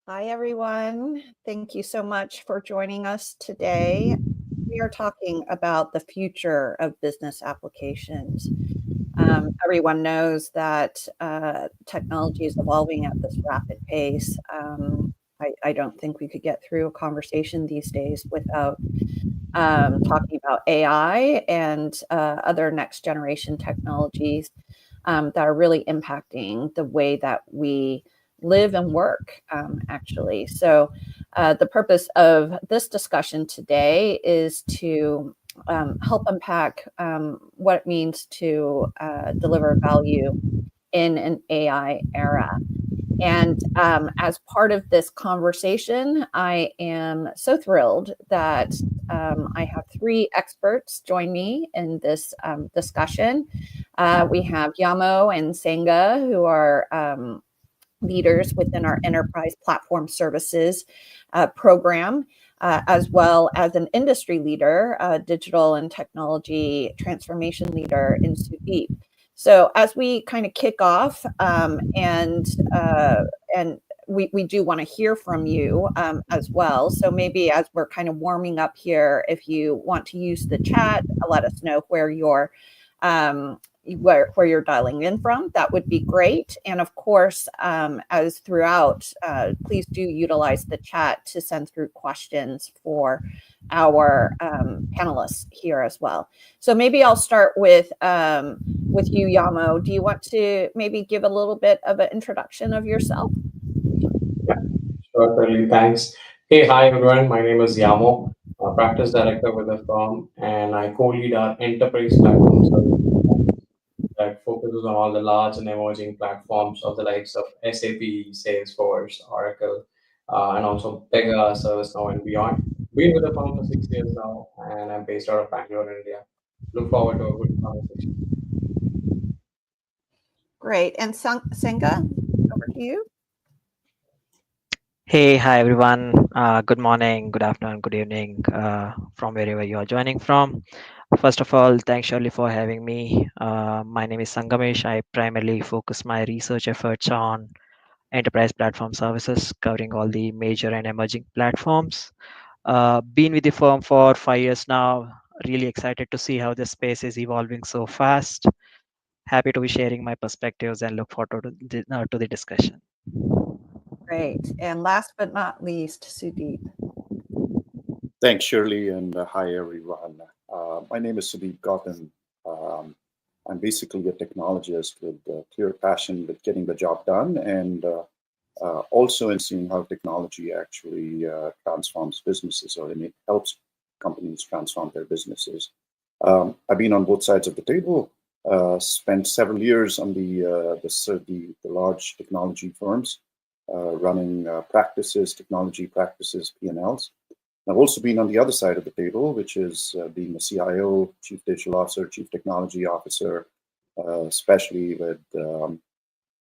Hi, everyone. Thank you so much for joining us today. We are talking about the future of business applications. Everyone knows that technology is evolving at this rapid pace. I don't think we could get through a conversation these days without talking about AI and other next generation technologies that are really impacting the way that we live and work, actually. So, the purpose of this discussion today is to help unpack what it means to deliver value in an AI era. And as part of this conversation, I am so thrilled that I have three experts join me in this discussion. We have Yamo and Senga, who are leaders within our enterprise platform services program, as well as an industry leader, digital and technology transformation leader in Sudeep. So as we kind of kick off, and we do want to hear from you as well. So maybe as we're kind of warming up here, if you want to use the chat, let us know where you're dialing in from. That would be great. And of course, as throughout, please do utilize the chat to send through questions for our panelists here as well. So maybe I'll start with you, Yamo. Do you want to maybe give a little bit of an introduction of yourself? Yeah, sure, Curly. Thanks. Hey, hi everyone. My name is Yamo, a practice director with the firm, and I co-lead our enterprise platform service that focuses on all the large and emerging platforms of the likes of SAP, Salesforce, Oracle, and also Pega, ServiceNow, and beyond. Been with the firm for 6 years now, and I'm based out of Bangalore, India. Look forward to a good conversation. Great. And Senga, over to you. Hey, hi everyone. Good morning, good afternoon, good evening, from wherever you are joining from. First of all, thanks Shirley for having me. My name is Sangamesh. I primarily focus my research efforts on enterprise platform services, covering all the major and emerging platforms. Been with the firm for 5 years now. Really excited to see how the space is evolving so fast. Happy to be sharing my perspectives and look forward to the discussion. Great. And last but not least, Sudeep. Thanks, Shirley, and hi, everyone. My name is Sudeep Gautam. I'm basically a technologist with a clear passion with getting the job done and also in seeing how technology actually transforms businesses or it helps companies transform their businesses. I've been on both sides of the table, spent several years on the large technology firms, running technology practices, P&Ls. I've also been on the other side of the table, which is being a CIO, Chief Digital Officer, Chief Technology Officer, especially with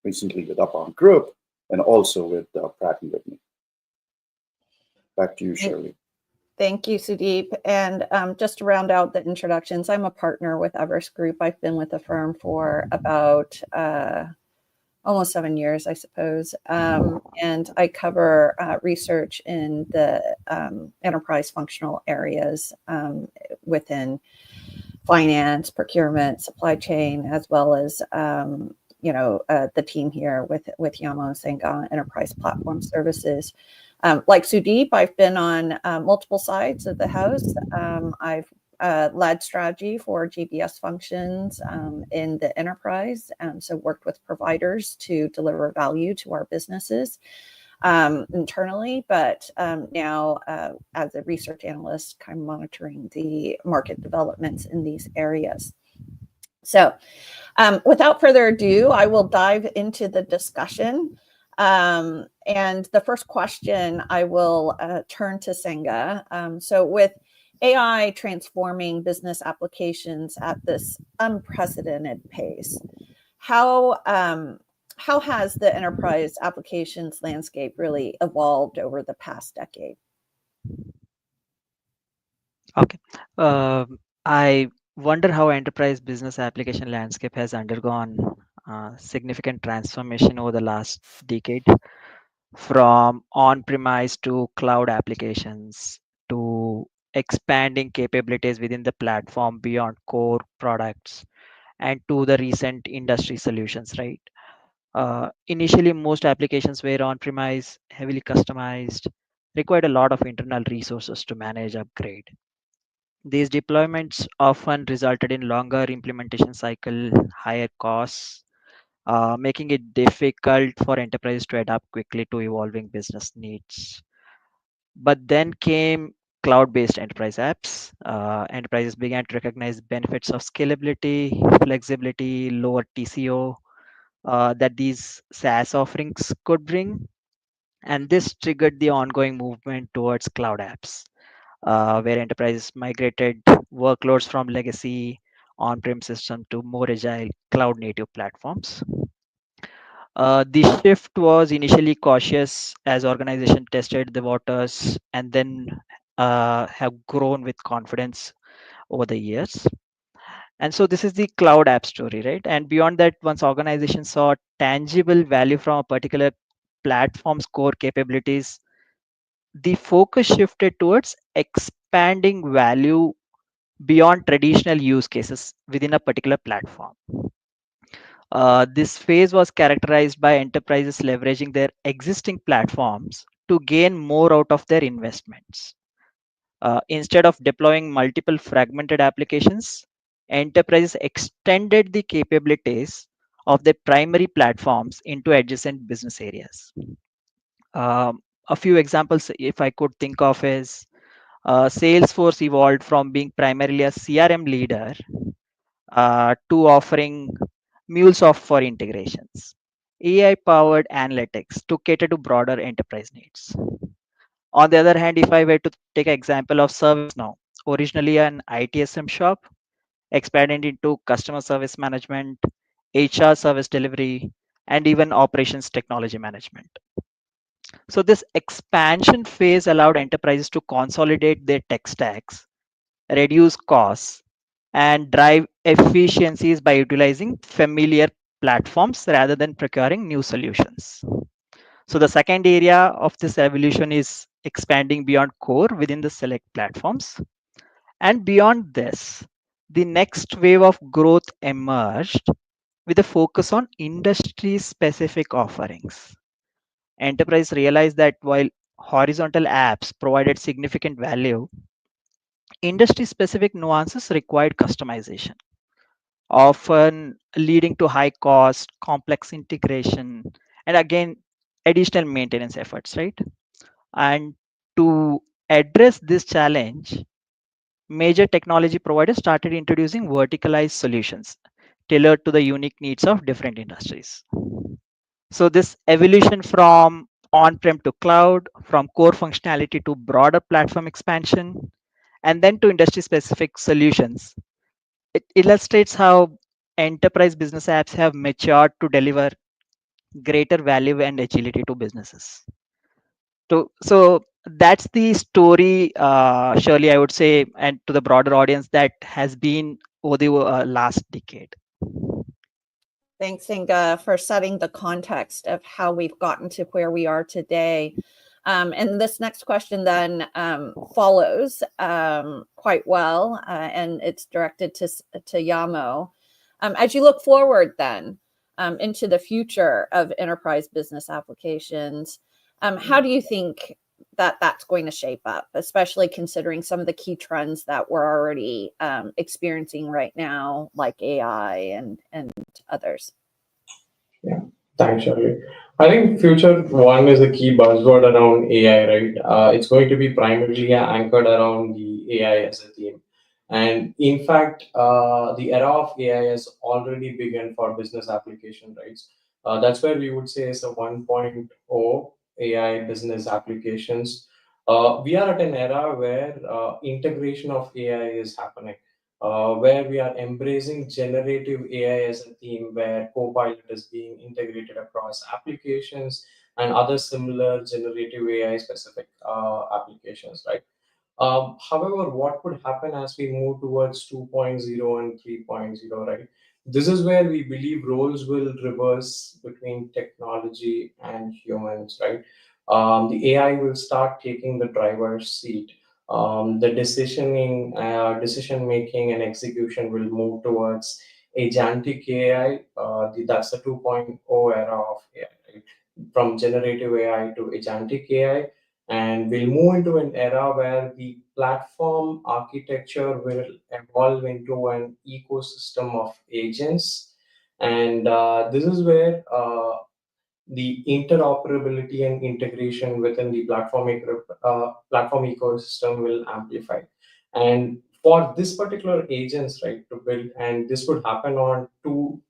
recently with Everest Group, and also with Pratt & Whitney. Back to you, Shirley. Thank you, Sudeep. And just to round out the introductions, I'm a partner with Everest Group. I've been with the firm for about almost 7 years, I suppose. And I cover research in the enterprise functional areas within finance, procurement, supply chain, as well as the team here with Yamo and Senga Enterprise Platform Services. Like Sudeep, I've been on multiple sides of the house. I've led strategy for GBS functions in the enterprise, so worked with providers to deliver value to our businesses internally, but now as a research analyst, kind of monitoring the market developments in these areas. So without further ado, I will dive into the discussion. And the first question I will turn to Senga. So with AI transforming business applications at this unprecedented pace, how has the enterprise applications landscape really evolved over the past decade? Okay. I wonder how enterprise business application landscape has undergone significant transformation over the last decade. from on-premise to cloud applications to expanding capabilities within the platform beyond core products and to the recent industry solutions, right? Initially, most applications were on-premise, heavily customized, required a lot of internal resources to manage upgrade. These deployments often resulted in longer implementation cycle, higher costs, making it difficult for enterprises to adapt quickly to evolving business needs. But then came cloud-based enterprise apps. Enterprises began to recognize benefits of scalability, flexibility, lower TCO that these SaaS offerings could bring. And this triggered the ongoing movement towards cloud apps, where enterprises migrated workloads from legacy on-prem system to more agile cloud-native platforms. The shift was initially cautious as organization tested the waters and then have grown with confidence over the years. And so this is the cloud app story, right? And beyond that, once organizations saw tangible value from a particular platform's core capabilities, the focus shifted towards expanding value beyond traditional use cases within a particular platform. This phase was characterized by enterprises leveraging their existing platforms to gain more out of their investments. Instead of deploying multiple fragmented applications, enterprises extended the capabilities of their primary platforms into adjacent business areas. A few examples, if I could think of, is Salesforce evolved from being primarily a CRM leader to offering MuleSoft for integrations, AI powered analytics to cater to broader enterprise needs. On the other hand, if I were to take an example of ServiceNow, originally an ITSM shop, expanded into customer service management, HR service delivery, and even operations technology management. So, this expansion phase allowed enterprises to consolidate their tech stacks, reduce costs, and drive efficiencies by utilizing familiar platforms rather than procuring new solutions. So the second area of this evolution is expanding beyond core within the select platforms. And beyond this, the next wave of growth emerged with a focus on industry specific offerings. Enterprise realized that while horizontal apps provided significant value, industry specific nuances required customization, often leading to high cost, complex integration, and again, additional maintenance efforts, right? And to address this challenge, major technology providers started introducing verticalized solutions tailored to the unique needs of different industries. So, this evolution from on prem to cloud, from core functionality to broader platform expansion, and then to industry specific solutions, it illustrates how enterprise business apps have matured to deliver greater value and agility to businesses. So that's the story, Shirley, I would say, and to the broader audience that has been over the last decade. Thanks, Inga, for setting the context of how we've gotten to where we are today. And this next question then follows quite well, and it's directed to Yamo. As you look forward then into the future of enterprise business applications, how do you think that that's going to shape up, especially considering some of the key trends that we're already experiencing right now, like AI and others? Yeah, thanks, Shirley. I think future one is the key buzzword around AI, right? It's going to be primarily anchored around the AI as a theme. And in fact, the era of AI has already begun for business application, right? That's where we would say is a 1.0 AI business applications. We are at an era where integration of AI is happening, where we are embracing generative AI as a theme, where Copilot is being integrated across applications and other similar generative AI specific applications, right? However, what would happen as we move towards 2.0 and 3.0, right? This is where we believe roles will reverse between technology and humans, right? The AI will start taking the driver's seat. The decision making and execution will move towards agentic AI. That's the 2.0 era of AI, right? From generative AI to agentic AI, and we'll move into an era where the platform architecture will evolve into an ecosystem of agents. And this is where the interoperability and integration within the platform ecosystem will amplify. And for this particular agents, right, to build, and this would happen on two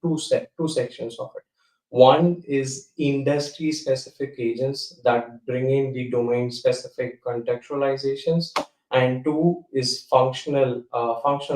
sections of it. One is industry specific agents that bring in the domain specific contextualizations, and two is functional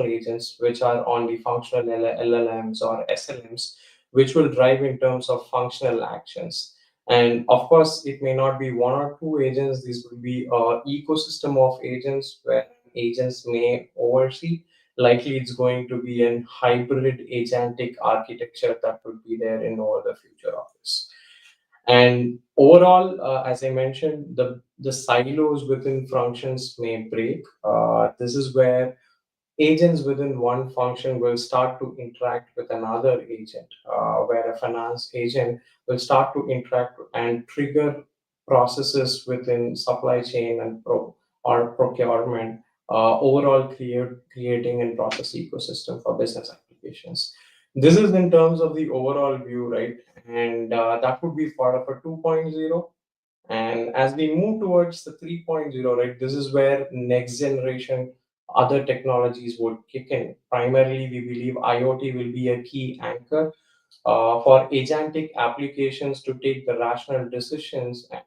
agents, which are on the functional LLMs or SLMs, which will drive in terms of functional actions. And of course, it may not be one or two agents. This will be an ecosystem of agents where agents may oversee. Likely, it's going to be an hybrid agentic architecture that would be there in over the future of this. And overall, as I mentioned, the silos within functions may break. This is where agents within one function will start to interact with another agent, where a finance agent will start to interact and trigger processes within supply chain and or procurement, overall creating and process ecosystem for business applications. This is in terms of the overall view, right? And that would be part of a 2.0. And as we move towards the 3.0, right, this is where next generation other technologies would kick in. Primarily, we believe IoT will be a key anchor for agentic applications to take the rational decisions and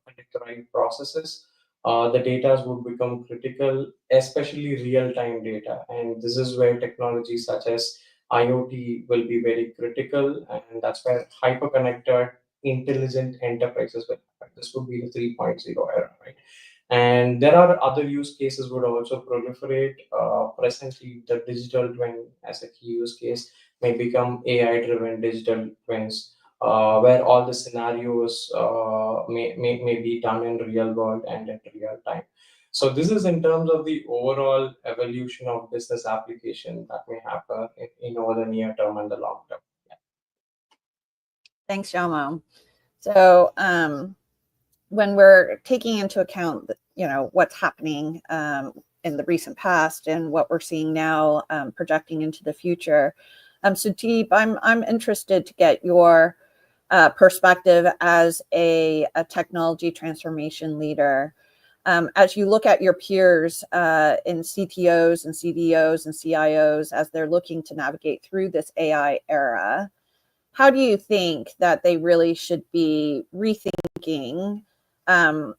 predict the right processes. The data would become critical, especially real-time data. And this is where technologies such as IoT will be very critical, and that's where hyper-connected, intelligent enterprises will happen. This would be the 3.0 era, right? And there are other use cases would also proliferate. Presently, the digital twin as a key use case may become AI-driven digital twins, where all the scenarios may be done in real world and in real time. So this is in terms of the overall evolution of business application that may happen in over the near term and the long term. Yeah. Thanks, Yamo. So when we're taking into account, what's happening in the recent past and what we're seeing now, projecting into the future, Sudeep, I'm interested to get your perspective as a technology transformation leader. As you look at your peers in CTOs and CDOs and CIOs as they're looking to navigate through this AI era, how do you think that they really should be rethinking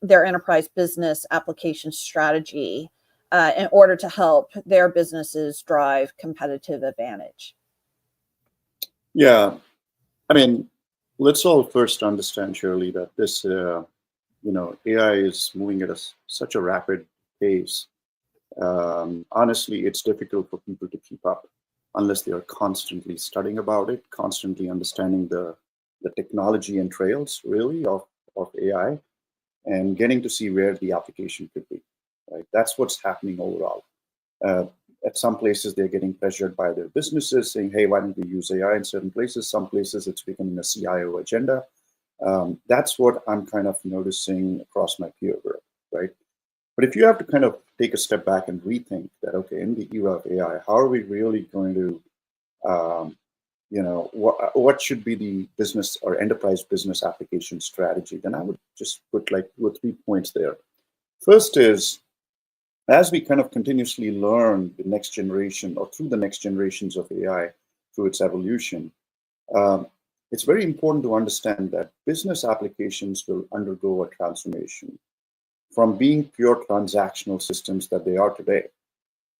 their enterprise business application strategy in order to help their businesses drive competitive advantage? Yeah, I mean, let's all first understand, Shirley, that this, AI is moving at such a rapid pace. Honestly, it's difficult for people to keep up unless they are constantly studying about it, constantly understanding the technology and trails, really, of AI, and getting to see where the application could be. Right? That's what's happening overall. At some places, they're getting pressured by their businesses saying, hey, why don't we use AI in certain places? Some places it's becoming a CIO agenda. That's what I'm kind of noticing across my peer group, right? But if you have to kind of take a step back and rethink that, okay, in the era of AI, how are we really going to, what should be the business or enterprise business application strategy? Then I would just put like 2 or 3 points there. First is, as we kind of continuously learn the next generation or through the next generations of AI, through its evolution, it's very important to understand that business applications will undergo a transformation from being pure transactional systems that they are today,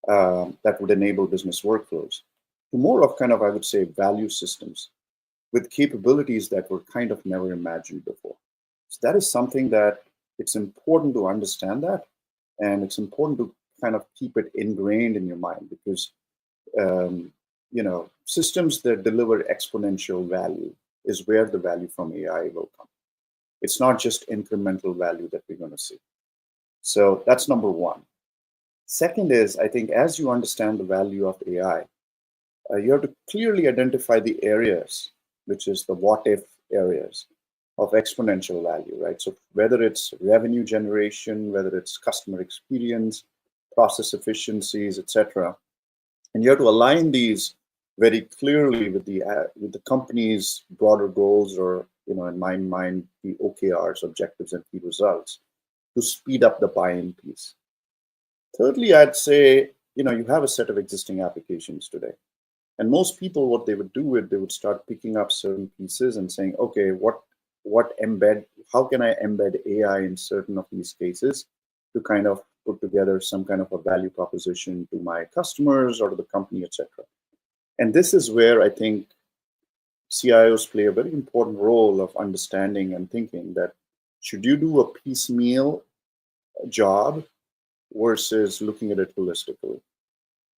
that would enable business workflows, to more of kind of, I would say, value systems with capabilities that were kind of never imagined before. So that is something that it's important to understand that. And it's important to kind of keep it ingrained in your mind because, systems that deliver exponential value is where the value from AI will come. It's not just incremental value that we're going to see. So that's number one. Second is, I think as you understand the value of AI, you have to clearly identify the areas, which is the what if areas of exponential value, right? So whether it's revenue generation, whether it's customer experience, process efficiencies, etc., and you have to align these very clearly with the company's broader goals, or in my mind, the OKRs, objectives and key results, to speed up the buy-in piece. Thirdly, I'd say you have a set of existing applications today. And most people, what they would do is they would start picking up certain pieces and saying, okay, how can I embed AI in certain of these cases to kind of put together some kind of a value proposition to my customers or to the company, etc. And this is where I think CIOs play a very important role of understanding and thinking that should you do a piecemeal job versus looking at it holistically.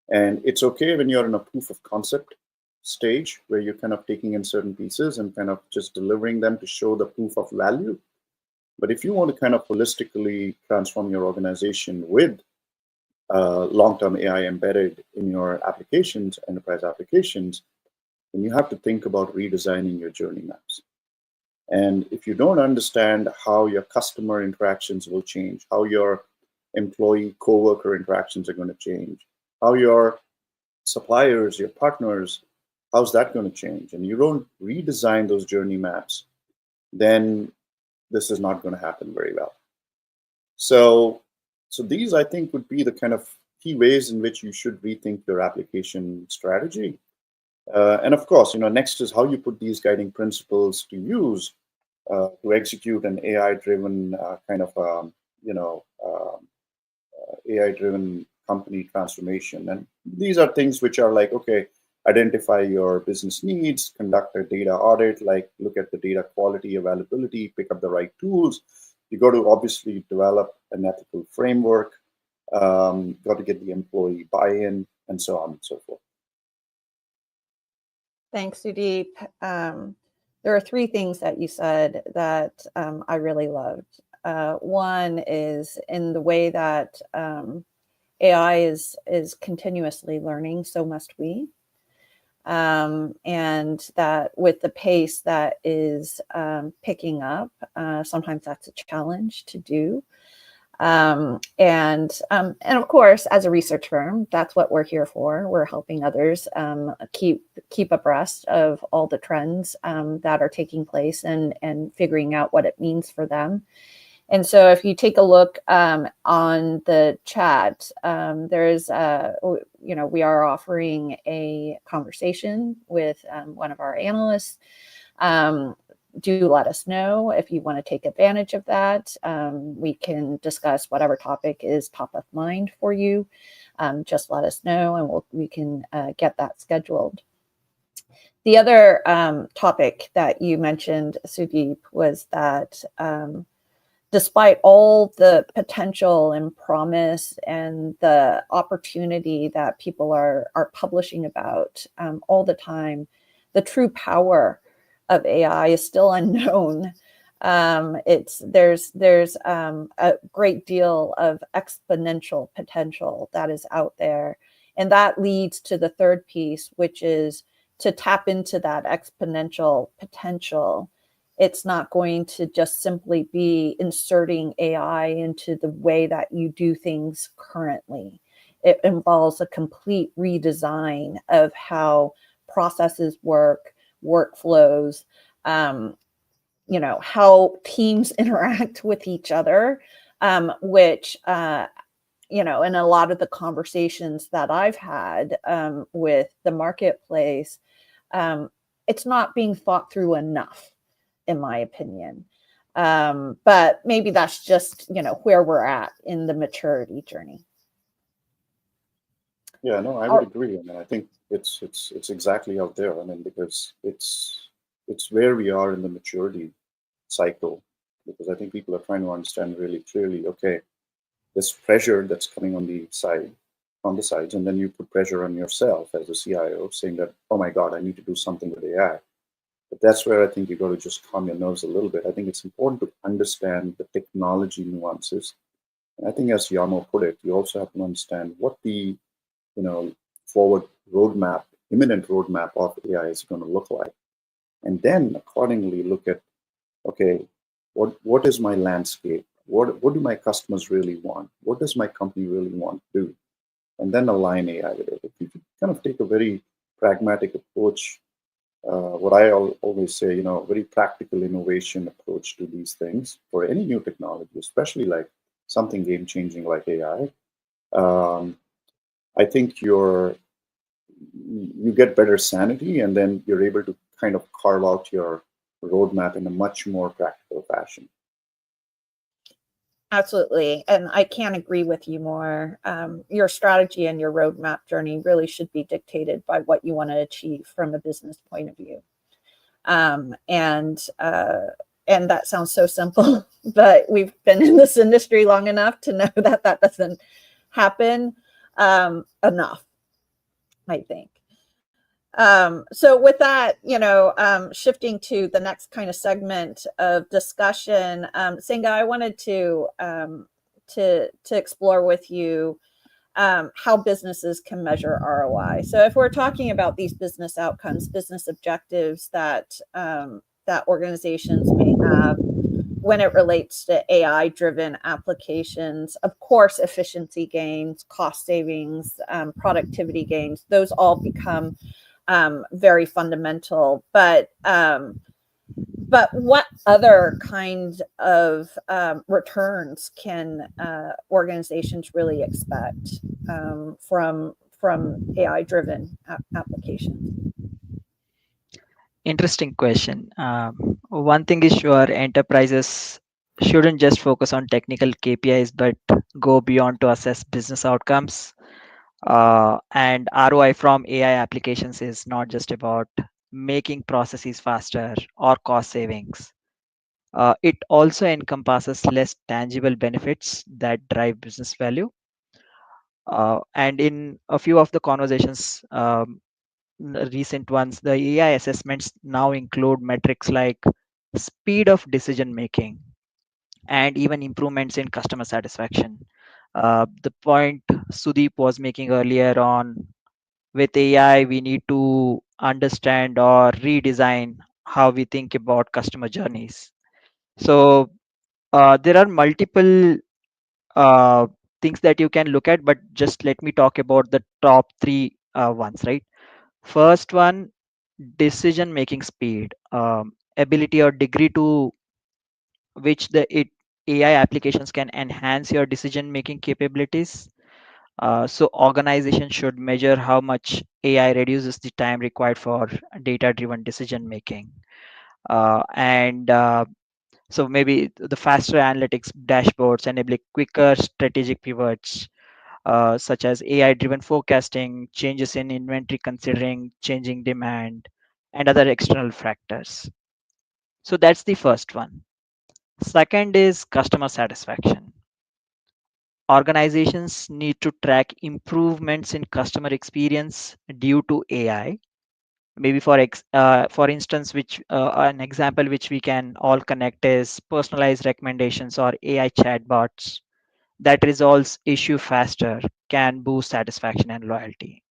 And it's okay when you're in a proof of concept stage where you're kind of taking in certain pieces and kind of just delivering them to show the proof of value. But if you want to kind of holistically transform your organization with long-term AI embedded in your applications, enterprise applications, then you have to think about redesigning your journey maps. And if you don't understand how your customer interactions will change, how your employee coworker interactions are going to change, how your suppliers, your partners, how's that going to change? And you don't redesign those journey maps, then this is not going to happen very well. So these, I think, would be the kind of key ways in which you should rethink your application strategy. And of course, next is how you put these guiding principles to use to execute an AI-driven AI-driven company transformation. And these are things which are like, okay, identify your business needs, conduct a data audit, like look at the data quality, availability, pick up the right tools. You got to obviously develop an ethical framework, got to get the employee buy-in, and so on and so forth. Thanks, Sudeep. There are three things that you said that I really loved. One is in the way that AI is continuously learning, so must we. And that with the pace that is picking up, sometimes that's a challenge to do. And of course, as a research firm, that's what we're here for. We're helping others keep abreast of all the trends that are taking place and figuring out what it means for them. And so if you take a look on the chat, there's, we are offering a conversation with one of our analysts. Do let us know if you want to take advantage of that. We can discuss whatever topic is top of mind for you. Just let us know and we can get that scheduled. The other topic that you mentioned, Sudeep, was that despite all the potential and promise and the opportunity that people are publishing about all the time, the true power of AI is still unknown. There's a great deal of exponential potential that is out there. And that leads to the third piece, which is to tap into that exponential potential. It's not going to just simply be inserting AI into the way that you do things currently. It involves a complete redesign of how processes work, workflows, how teams interact with each other, which, in a lot of the conversations that I've had with the marketplace, it's not being thought through enough, in my opinion. But maybe that's just, where we're at in the maturity journey. Yeah, no, I would agree. I mean, I think it's exactly out there. I mean, because it's where we are in the maturity cycle, because I think people are trying to understand really clearly, okay, this pressure that's coming on the sides, and then you put pressure on yourself as a CIO, saying that, oh my God, I need to do something with AI. But that's where I think you got to just calm your nerves a little bit. I think it's important to understand the technology nuances. And I think, as Yamo put it, you also have to understand what the forward roadmap, imminent roadmap of AI is going to look like, and then accordingly look at, okay, what is my landscape? What do my customers really want? What does my company really want to do? And then align AI with it. If you kind of take a very pragmatic approach, what I always say, very practical innovation approach to these things for any new technology, especially like something game changing like AI. I think you get better sanity, and then you're able to kind of carve out your roadmap in a much more practical fashion. Absolutely. And I can't agree with you more. Your strategy and your roadmap journey really should be dictated by what you want to achieve from a business point of view. And that sounds so simple, but we've been in this industry long enough to know that that doesn't happen enough, I think. So with that, shifting to the next kind of segment of discussion, Singa, I wanted to explore with you how businesses can measure ROI. So if we're talking about these business outcomes, business objectives that that organizations may have when it relates to AI-driven applications, of course, efficiency gains, cost savings, productivity gains, those all become very fundamental. But what other kind of returns can organizations really expect from AI-driven applications? Interesting question. One thing is sure, enterprises shouldn't just focus on technical KPIs, but go beyond to assess business outcomes. And ROI from AI applications is not just about making processes faster or cost savings. It also encompasses less tangible benefits that drive business value. And in a few of the conversations, recent ones, the AI assessments now include metrics like speed of decision making and even improvements in customer satisfaction. The point Sudeep was making earlier on, with AI, we need to understand or redesign how we think about customer journeys. So there are multiple uh, things that you can look at, but just let me talk about the top three ones, right? First one, decision making speed, ability or degree to which AI applications can enhance your decision making capabilities. So organizations should measure how much AI reduces the time required for data driven decision making. And so maybe the faster analytics dashboards enable quicker strategic pivots, such as AI driven forecasting, changes in inventory considering changing demand, and other external factors. So that's the first one. Second is customer satisfaction. Organizations need to track improvements in customer experience due to AI. Maybe for instance, which an example which we can all connect is personalized recommendations or AI chatbots that resolves issue faster can boost satisfaction and loyalty.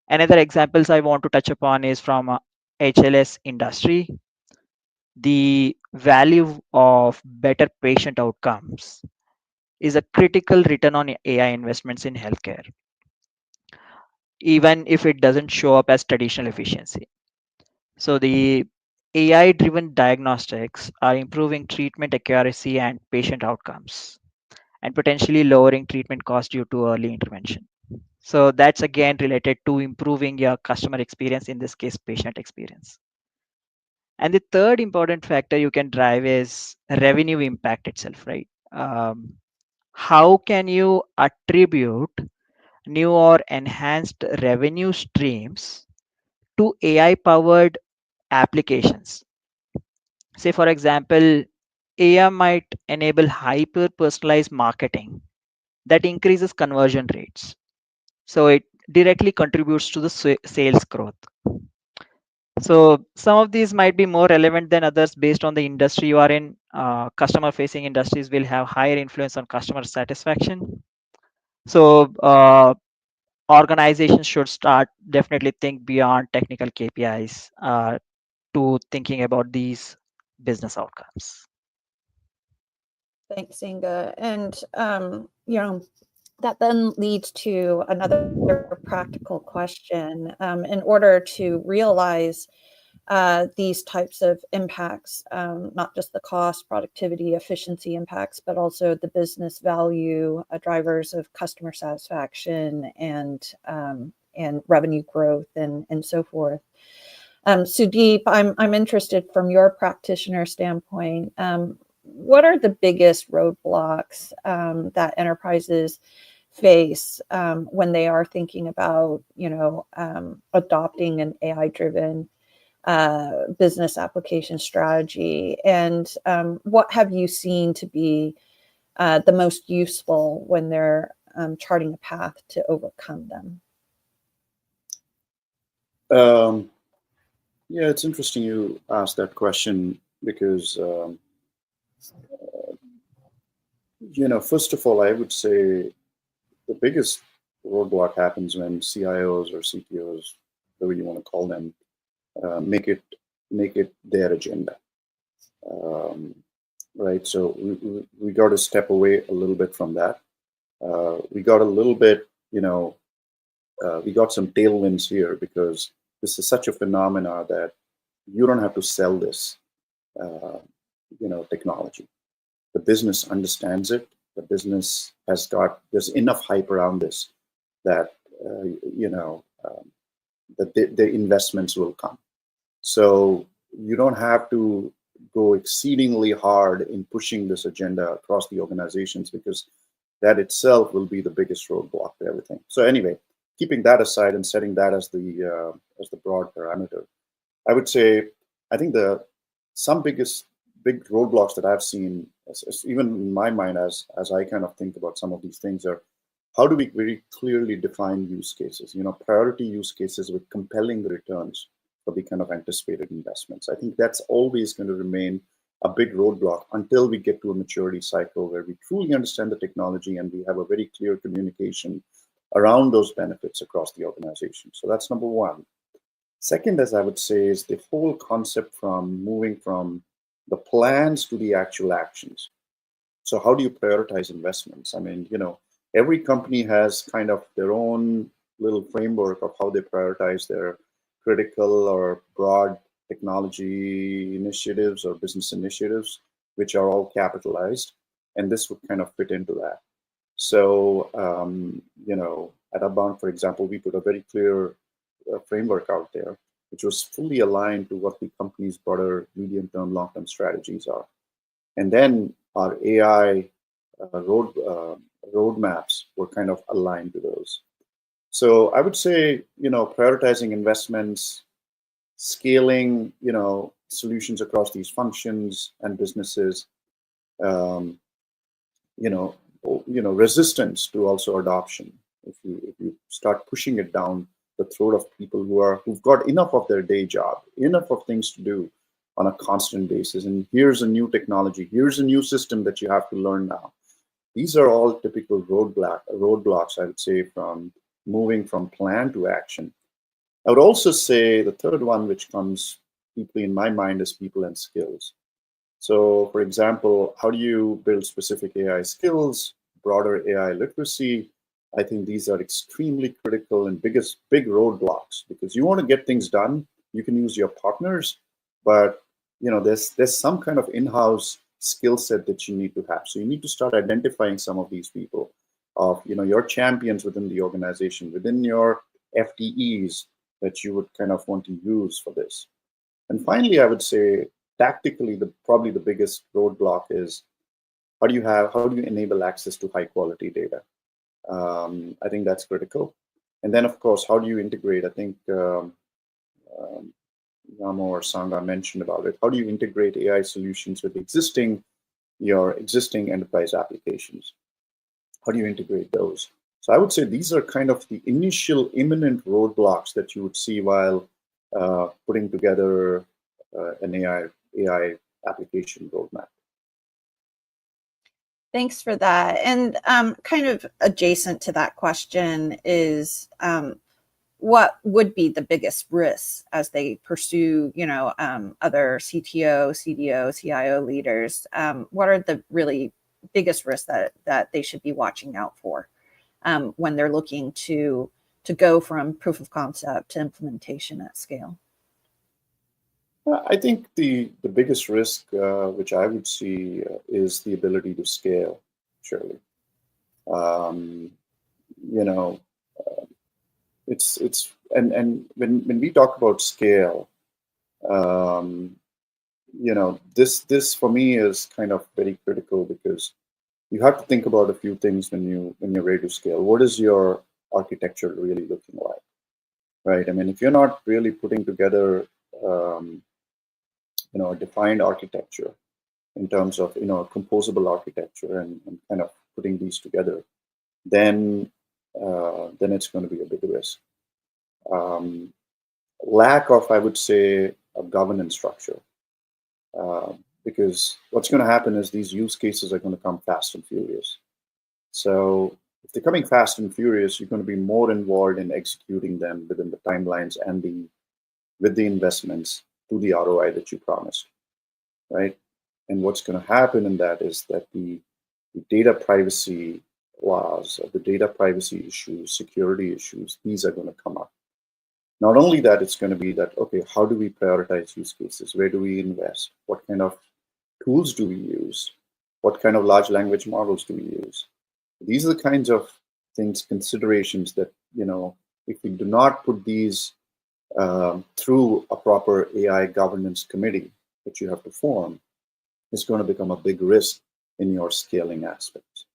Another examples I want to touch upon is from HLS industry. The value of better patient outcomes is a critical return on AI investments in healthcare, even if it doesn't show up as traditional efficiency. So the AI driven diagnostics are improving treatment accuracy and patient outcomes and potentially lowering treatment costs due to early intervention. So that's again related to improving your customer experience, in this case, patient experience. And the third important factor you can drive is revenue impact itself, right? How can you attribute new or enhanced revenue streams to AI powered applications? Say, for example, AI might enable hyper personalized marketing that increases conversion rates. So it directly contributes to the sales growth. So some of these might be more relevant than others based on the industry you are in. Customer facing industries will have higher influence on customer satisfaction. So organizations should start definitely think beyond technical KPIs to thinking about these business outcomes. Thanks, Inga. And, that then leads to another practical question. In order to realize these types of impacts, not just the cost, productivity, efficiency impacts, but also the business value drivers of customer satisfaction and revenue growth and so forth. Sudeep, I'm interested from your practitioner standpoint. What are the biggest roadblocks that enterprises face when they are thinking about, adopting an AI-driven business application strategy? And what have you seen to be the most useful when they're charting a path to overcome them? Yeah, it's interesting you asked that question because, first of all, I would say the biggest roadblock happens when CIOs or CTOs, whatever you want to call them, make it their agenda, right? So we got to step away a little bit from that. We got a little bit, we got some tailwinds here because this is such a phenomena that you don't have to sell this, technology. The business understands it. The business there's enough hype around this that, that the investments will come. So you don't have to go exceedingly hard in pushing this agenda across the organizations because that itself will be the biggest roadblock to everything. So anyway, keeping that aside and setting that as the broad parameter, I would say I think some big roadblocks that I've seen, even in my mind as I kind of think about some of these things, are how do we very clearly define use cases, priority use cases with compelling returns for the kind of anticipated investments. I think that's always going to remain a big roadblock until we get to a maturity cycle where we truly understand the technology and we have a very clear communication around those benefits across the organization. So that's number one. Second, as I would say, is the whole concept from moving from the plans to the actual actions. So how do you prioritize investments? I mean, every company has kind of their own little framework of how they prioritize their critical or broad technology initiatives or business initiatives, which are all capitalized. And this would kind of fit into that. So, at Upbound, for example, we put a very clear framework out there, which was fully aligned to what the company's broader medium-term, long-term strategies are. And then our AI roadmaps were kind of aligned to those. So I would say, prioritizing investments, scaling, solutions across these functions and businesses, resistance to also adoption. If you start pushing it down the throat of people who've got enough of their day job, enough of things to do on a constant basis, and here's a new technology, here's a new system that you have to learn now. These are all typical roadblocks, I would say, from moving from plan to action. I would also say the third one, which comes deeply in my mind, is people and skills. So, for example, how do you build specific AI skills, broader AI literacy? I think these are extremely critical and big roadblocks because you want to get things done. You can use your partners, but there's some kind of in-house skill set that you need to have. So you need to start identifying some of these people, of your champions within the organization, within your FTEs that you would kind of want to use for this. And finally, I would say tactically, probably the biggest roadblock is how do you enable access to high quality data? I think that's critical. And then, of course, how do you integrate? I think Yamo or Sangha mentioned about it. How do you integrate AI solutions with existing your existing enterprise applications? How do you integrate those? So I would say these are kind of the initial imminent roadblocks that you would see while putting together an AI application roadmap. Thanks for that. And kind of adjacent to that question is what would be the biggest risks as they pursue, other CTO, CDO, CIO leaders? What are the really biggest risks that they should be watching out for when they're looking to go from proof of concept to implementation at scale? I think the biggest risk, which I would see, is the ability to scale, surely. You know, it's and when we talk about scale, this for me is kind of very critical, because you have to think about a few things when you're ready to scale. What is your architecture really looking like, right? I mean, if you're not really putting together a defined architecture in terms of a composable architecture and kind of putting these together, then it's going to be a big risk. Lack of, I would say, a governance structure, because what's going to happen is these use cases are going to come fast and furious. So if they're coming fast and furious, you're going to be more involved in executing them within the timelines and with the investments to the ROI that you promised, right? And what's going to happen in that is that the data privacy laws, the data privacy issues, security issues, these are going to come up. Not only that, it's going to be that, okay, how do we prioritize use cases? Where do we invest? What kind of tools do we use? What kind of large language models do we use? These are the kinds of things, considerations that, if we do not put these through a proper AI governance committee that you have to form, it's going to become a big risk in your scaling aspects.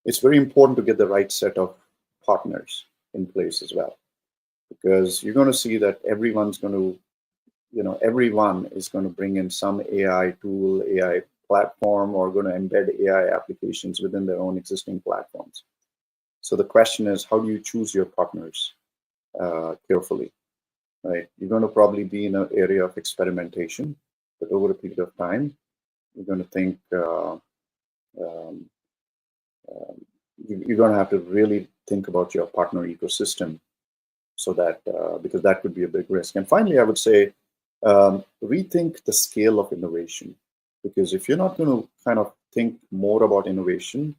It's very important to get the right set of partners in place as well, because you're going to see that everyone is going to bring in some AI tool, AI platform, or going to embed AI applications within their own existing platforms. So the question is, how do you choose your partners carefully, right? You're going to probably be in an area of experimentation, but over a period of time, you're going to think you're going to have to really think about your partner ecosystem, so that because that could be a big risk. And finally, I would say rethink the scale of innovation, because if you're not going to kind of think more about innovation,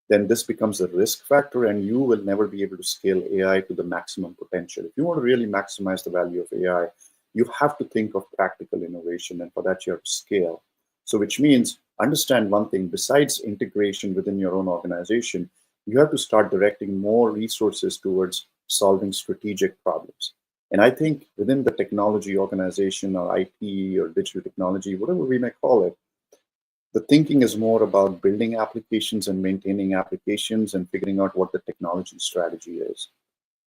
then this becomes a risk factor, and you will never be able to scale AI to the maximum potential. If you want to really maximize the value of AI, you have to think of practical innovation, and for that you have to scale. So which means, understand one thing, besides integration within your own organization, you have to start directing more resources towards solving strategic problems. And I think within the technology organization, or IT, or digital technology, whatever we may call it, the thinking is more about building applications and maintaining applications and figuring out what the technology strategy is.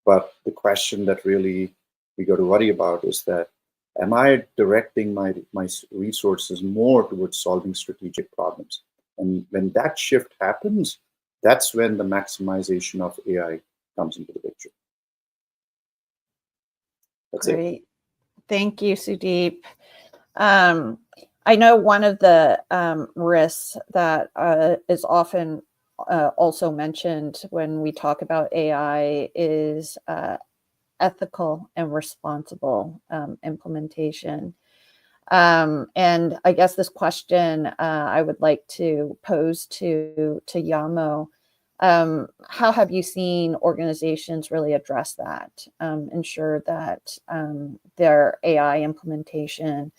But the question that really we got to worry about is that, am I directing my resources more towards solving strategic problems? And when that shift happens, that's when the maximization of AI comes into the picture. That's Great. it. Thank you, Sudeep. I know one of the risks that is often also mentioned when we talk about AI is ethical and responsible implementation. And I guess this question I would like to pose to Yamo. How have you seen organizations really address that, ensure that their AI implementation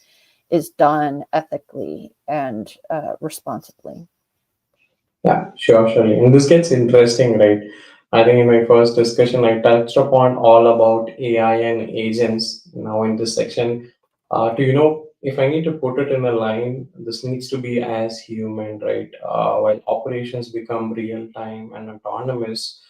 is done ethically and responsibly? Yeah, sure. And this gets interesting, right? I think in my first discussion, I touched upon all about AI and agents. Now in this section, if I need to put it in a line, this needs to be as human, right? While operations become real time and autonomous,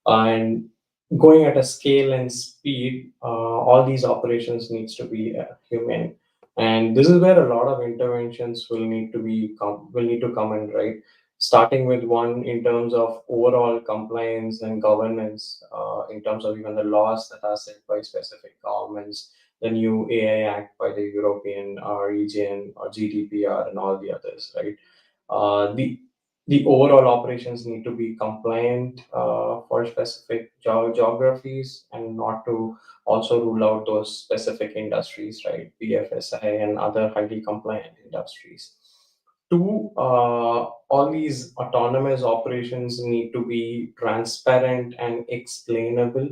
and going at a scale and speed, all these operations needs to be human. And this is where a lot of interventions will need to come in, right? Starting with one in terms of overall compliance and governance, in terms of even the laws that are set by specific governments, the new AI Act by the European region, or GDPR, and all the others, right? The overall operations need to be compliant for specific geographies, and not to also rule out those specific industries, right? BFSI and other highly compliant industries. Two, all these autonomous operations need to be transparent and explainable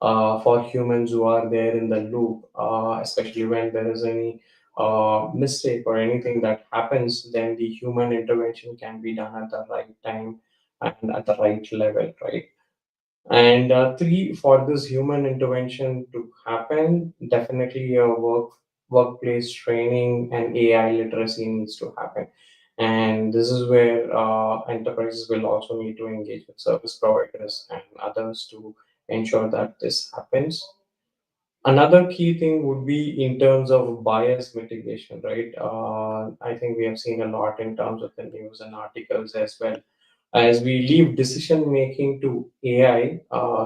for humans who are there in the loop, especially when there is any mistake or anything that happens, then the human intervention can be done at the right time and at the right level, right? And three, for this human intervention to happen, definitely a workplace training and AI literacy needs to happen. And this is where enterprises will also need to engage with service providers and others to ensure that this happens. Another key thing would be in terms of bias mitigation, right? I think we have seen a lot in terms of the news and articles as well. As we leave decision making to AI,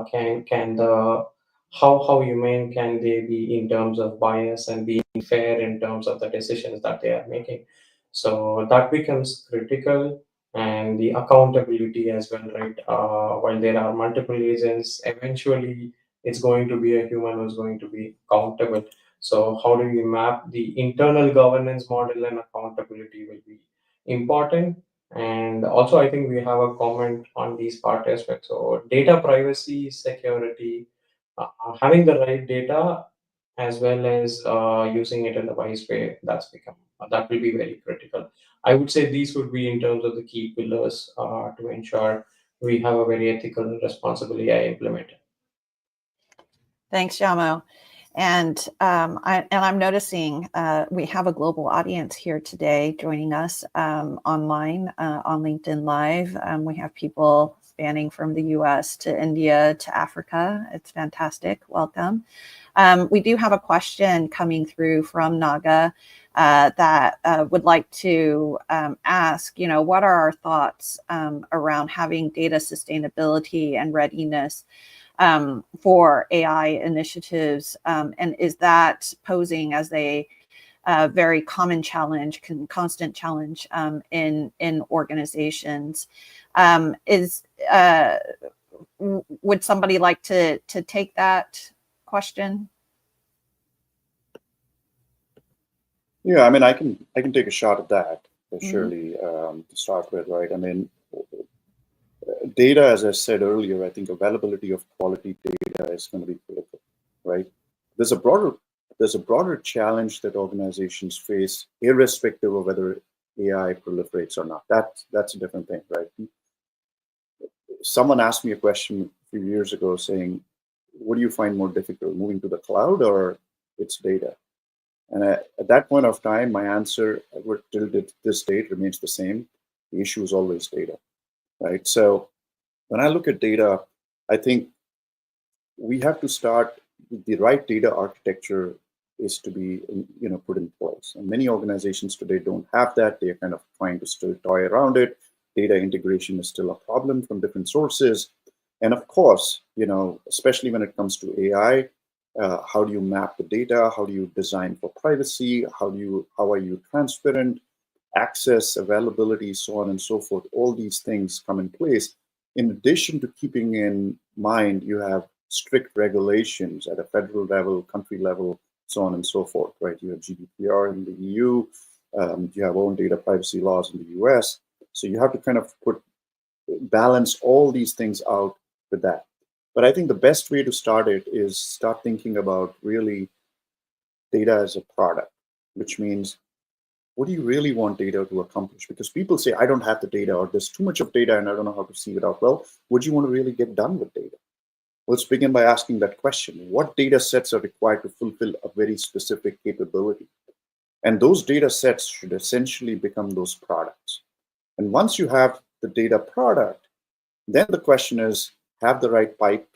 can the how humane can they be in terms of bias and being fair in terms of the decisions that they are making? So that becomes critical, and the accountability as well, right? While there are multiple agents, eventually it's going to be a human who's going to be accountable. So how do we map the internal governance model, and accountability will be important. And also, I think we have a comment on these part as well. So data privacy, security, having the right data, as well as using it in the wise way, that will be very critical. I would say these would be in terms of the key pillars to ensure we have a very ethical and responsible AI implemented. Thanks, Yamo. And I'm noticing we have a global audience here today joining us online on LinkedIn Live. We have people spanning from the US to India to Africa. It's fantastic. Welcome. We do have a question coming through from Naga that would like to ask, what are our thoughts around having data sustainability and readiness for AI initiatives, and is that posing as a very common challenge, constant challenge in organizations? Would somebody like to take that question? Yeah, I mean, I can take a shot at that, surely, to start with, right? I mean, data, as I said earlier, I think availability of quality data is going to be critical, right? There's a broader challenge that organizations face, irrespective of whether AI proliferates or not. That's a different thing, right? Someone asked me a question a few years ago saying, what do you find more difficult, moving to the cloud or its data? And at that point of time, my answer till this date remains the same. The issue is always data, right? So when I look at data, I think we have to start with the right data architecture is to be put in place. And many organizations today don't have that. They're kind of trying to still toy around it. Data integration is still a problem from different sources. And of course, especially when it comes to AI, how do you map the data? How do you design for privacy? How are you transparent? Access, availability, so on and so forth. All these things come in place. In addition to keeping in mind, you have strict regulations at a federal level, country level, so on and so forth, right? You have GDPR in the EU. You have own data privacy laws in the US. So you have to kind of balance all these things out with that. But I think the best way to start it is start thinking about really data as a product, which means, what do you really want data to accomplish? Because people say, I don't have the data, or there's too much of data and I don't know how to see it out. Well, what do you want to really get done with data? Let's begin by asking that question. What data sets are required to fulfill a very specific capability? And those data sets should essentially become those products. And once you have the data product, then the question is, have the right pipes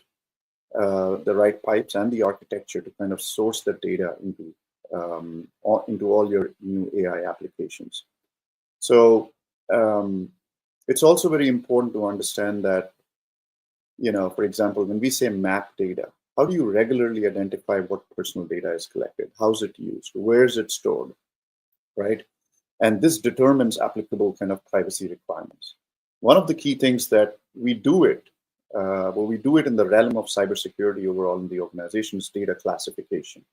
and the architecture to kind of source the data into into all your new AI applications. So it's also very important to understand that, for example, when we say map data, how do you regularly identify what personal data is collected? How's it used? Where is it stored? Right? And this determines applicable kind of privacy requirements. One of the key things that we do it in the realm of cybersecurity overall in the organization is data classification,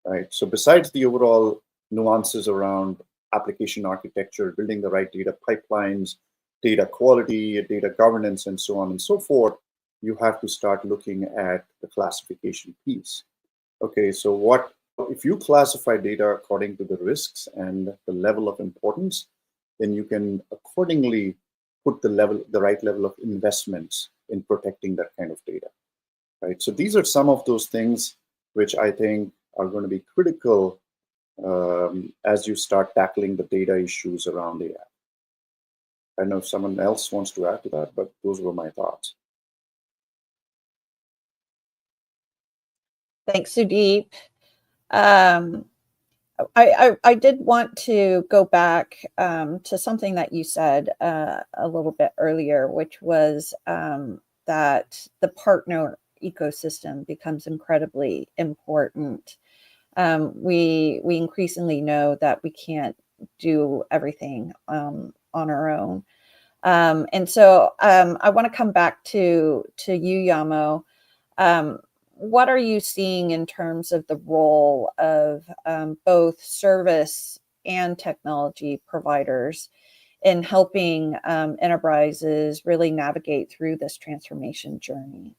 right? So besides the overall nuances around application architecture, building the right data pipelines, data quality, data governance, and so on and so forth, you have to start looking at the classification piece. Okay, so if you classify data according to the risks and the level of importance, then you can accordingly put the right level of investments in protecting that kind of data, right? So these are some of those things which I think are going to be critical as you start tackling the data issues around AI. I don't know if someone else wants to add to that, but those were my thoughts. Thanks, Sudeep. I did want to go back to something that you said a little bit earlier, which was that the partner ecosystem becomes incredibly important. We increasingly know that we can't do everything on our own. And so I want to come back to you, Yamo. What are you seeing in terms of the role of both service and technology providers in helping enterprises really navigate through this transformation journey?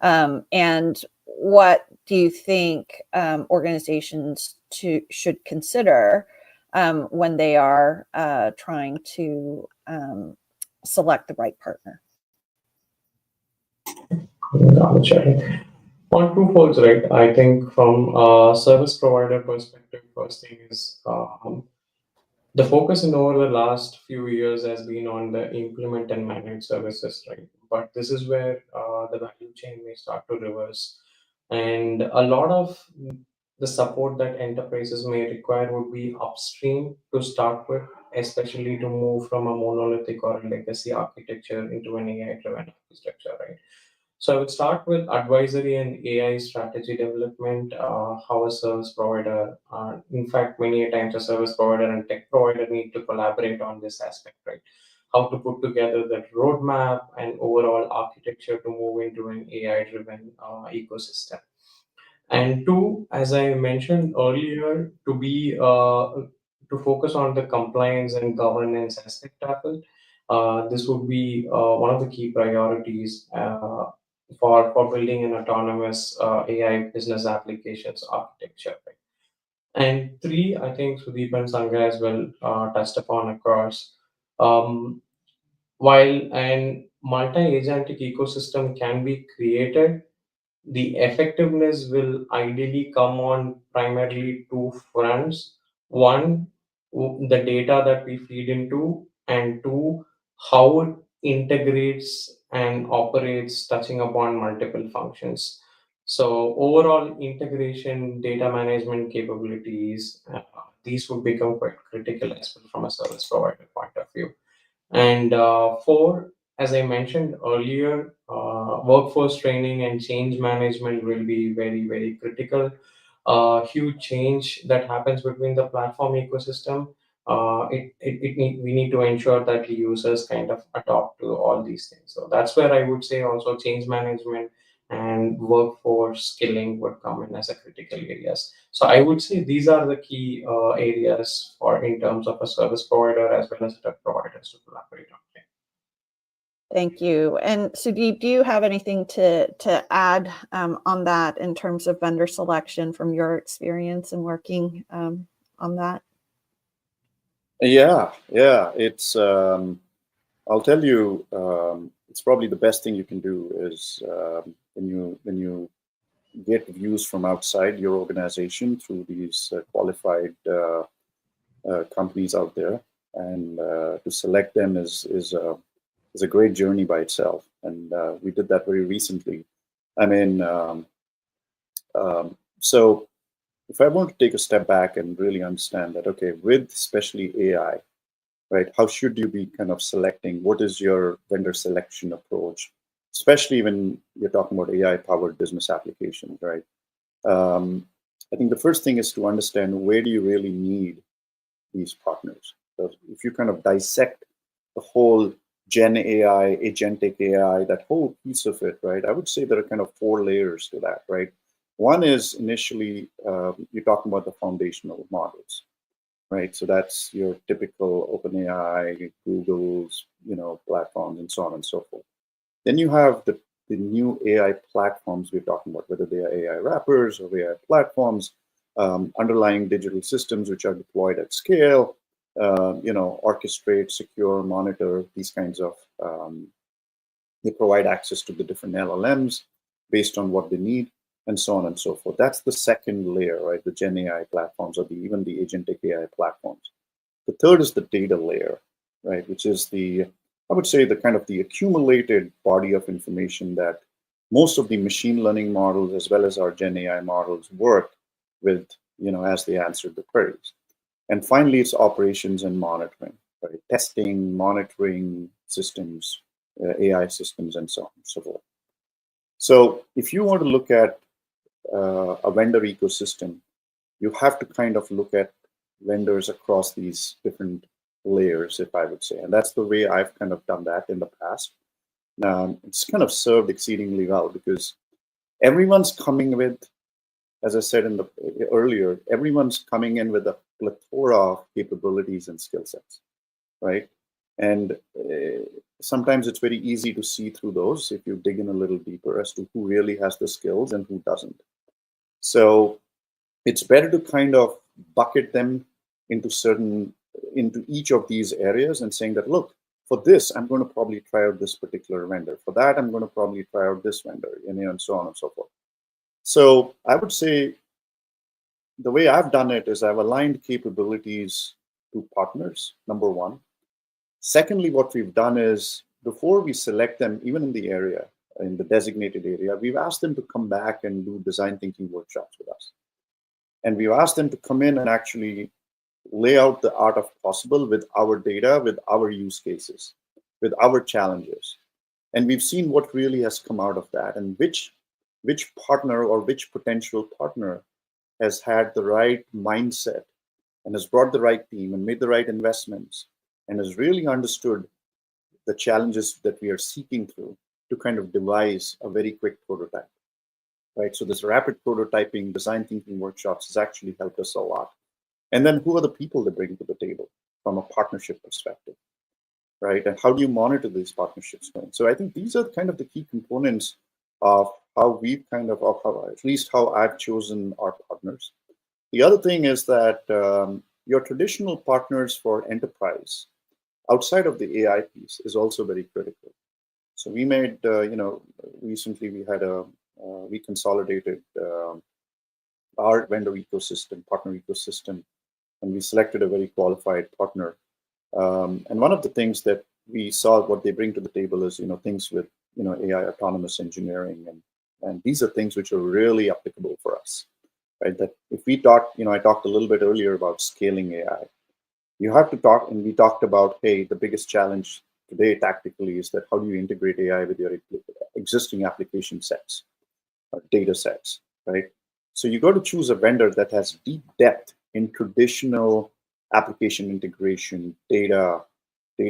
And what do you think organizations should consider when they are trying to select the right partner? On two folds, right? I think from a service provider perspective, first thing is the focus in over the last few years has been on the implement and manage services, right? But this is where the value chain may start to reverse. And a lot of the support that enterprises may require would be upstream to start with, especially to move from a monolithic or a legacy architecture into an AI-driven architecture, right? So I would start with advisory and AI strategy development, how a service provider, in fact, many a times a service provider and tech provider need to collaborate on this aspect, right? How to put together that roadmap and overall architecture to move into an AI-driven ecosystem. And two, as I mentioned earlier, to focus on the compliance and governance aspect of it. This would be one of the key priorities for building an autonomous AI business applications architecture. Right? And three, I think Sudeep and Sangha as well touched upon across. Um, while an multi-agentic ecosystem can be created, the effectiveness will ideally come on primarily two fronts. One, the data that we feed into, and two, how it integrates and operates, touching upon multiple functions. So, overall integration, data management capabilities, these would become quite critical as well from a service provider point of view. And four, as I mentioned earlier, workforce training and change management will be very, very critical. Huge change that happens between the platform ecosystem. We need to ensure that the users kind of adopt to all these things. So that's where I would say also change management and workforce skilling would come in as a critical areas. So I would say these are the key areas for in terms of a service provider as well as tech providers to collaborate on. Thank you. And Sudeep, do you have anything to add on that in terms of vendor selection from your experience in working on that? Yeah. It's I'll tell you, it's probably the best thing you can do is when you get views from outside your organization through these qualified companies out there, and to select them is a great journey by itself. And we did that very recently. I mean, so if I want to take a step back and really understand that, okay, with especially AI, right, how should you be kind of selecting? What is your vendor selection approach, especially when you're talking about AI-powered business applications, right? I think the first thing is to understand where do you really need these partners. So if you kind of dissect the whole Gen AI, agentic AI, that whole piece of it, right? I would say there are kind of 4 layers to that, right? One is initially you're talking about the foundational models, right? So that's your typical OpenAI, Google's, platforms, and so on and so forth. Then you have the new AI platforms we're talking about, whether they are AI wrappers or AI platforms, underlying digital systems which are deployed at scale, orchestrate, secure, monitor, these kinds of, they provide access to the different LLMs based on what they need, and so on and so forth. That's the second layer, right? The Gen AI platforms or even the agentic AI platforms. The third is the data layer, right? Which is I would say the kind of the accumulated body of information that most of the machine learning models as well as our Gen AI models work with, as they answer the queries. And finally, it's operations and monitoring, right? Testing, monitoring systems, AI systems, and so on and so forth. So if you want to look at a vendor ecosystem, you have to kind of look at vendors across these different layers, if I would say. And that's the way I've kind of done that in the past. It's kind of served exceedingly well because everyone's coming with, as I said earlier, everyone's coming in with a plethora of capabilities and skill sets, right? And sometimes it's very easy to see through those if you dig in a little deeper as to who really has the skills and who doesn't. So it's better to kind of bucket them into each of these areas and saying that, look, for this, I'm going to probably try out this particular vendor. For that, I'm going to probably try out this vendor, and so on and so forth. So I would say the way I've done it is I've aligned capabilities to partners, number one. Secondly, what we've done is before we select them, even in the designated area, we've asked them to come back and do design thinking workshops with us. And we've asked them to come in and actually lay out the art of possible with our data, with our use cases, with our challenges. And we've seen what really has come out of that and which partner or which potential partner has had the right mindset and has brought the right team and made the right investments and has really understood the challenges that we are seeking through to kind of devise a very quick prototype, right? So this rapid prototyping, design thinking workshops has actually helped us a lot. And then who are the people they bring to the table from a partnership perspective, right? And how do you monitor these partnerships going? So I think these are kind of the key components of how we've kind of at least how I've chosen our partners. The other thing is that your traditional partners for enterprise outside of the AI piece is also very critical. So we made, recently we consolidated our vendor ecosystem, partner ecosystem, and we selected a very qualified partner. And one of the things that we saw what they bring to the table is, things with, AI autonomous engineering. And these are things which are really applicable for us, right? That if we talk, I talked a little bit earlier about scaling AI. You have to talk, and we talked about, hey, the biggest challenge today tactically is that how do you integrate AI with your existing application sets, or data sets, right? So you got to choose a vendor that has deep depth in traditional application integration, data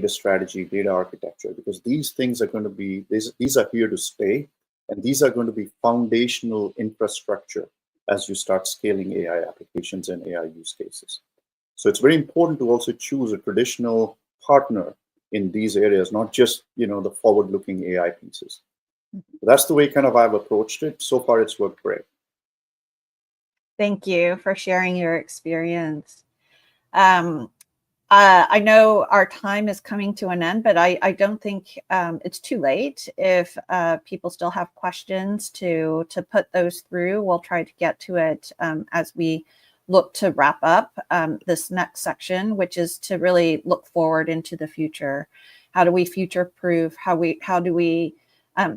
strategy, data architecture, because these things are going to be, these are here to stay, and these are going to be foundational infrastructure as you start scaling AI applications and AI use cases. So it's very important to also choose a traditional partner in these areas, not just, the forward-looking AI pieces. That's the way kind of I've approached it. So far, it's worked great. Thank you for sharing your experience. I know our time is coming to an end, but I don't think it's too late. If people still have questions to put those through, we'll try to get to it as we look to wrap up this next section, which is to really look forward into the future. How do we future-proof? How do we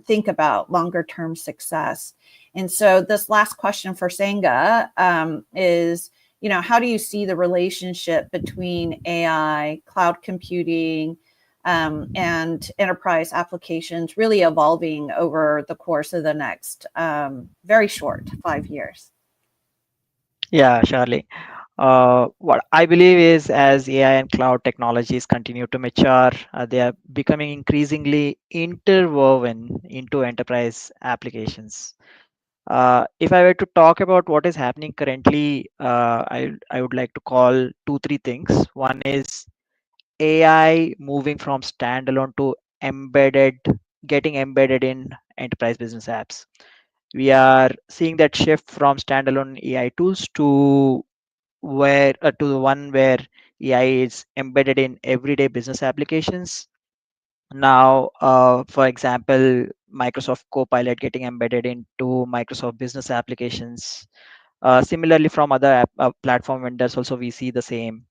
think about longer-term success? And so this last question for Sangha is, how do you see the relationship between AI, cloud computing, and enterprise applications really evolving over the course of the next very short 5 years? Yeah, surely. What I believe is as AI and cloud technologies continue to mature, they are becoming increasingly interwoven into enterprise applications. If I were to talk about what is happening currently, I would like to call two, three things. One is AI moving from standalone to embedded, getting embedded in enterprise business apps. We are seeing that shift from standalone AI tools to the one where AI is embedded in everyday business applications. Now, for example, Microsoft Copilot getting embedded into Microsoft business applications. Similarly, from other platform vendors, also we see the same.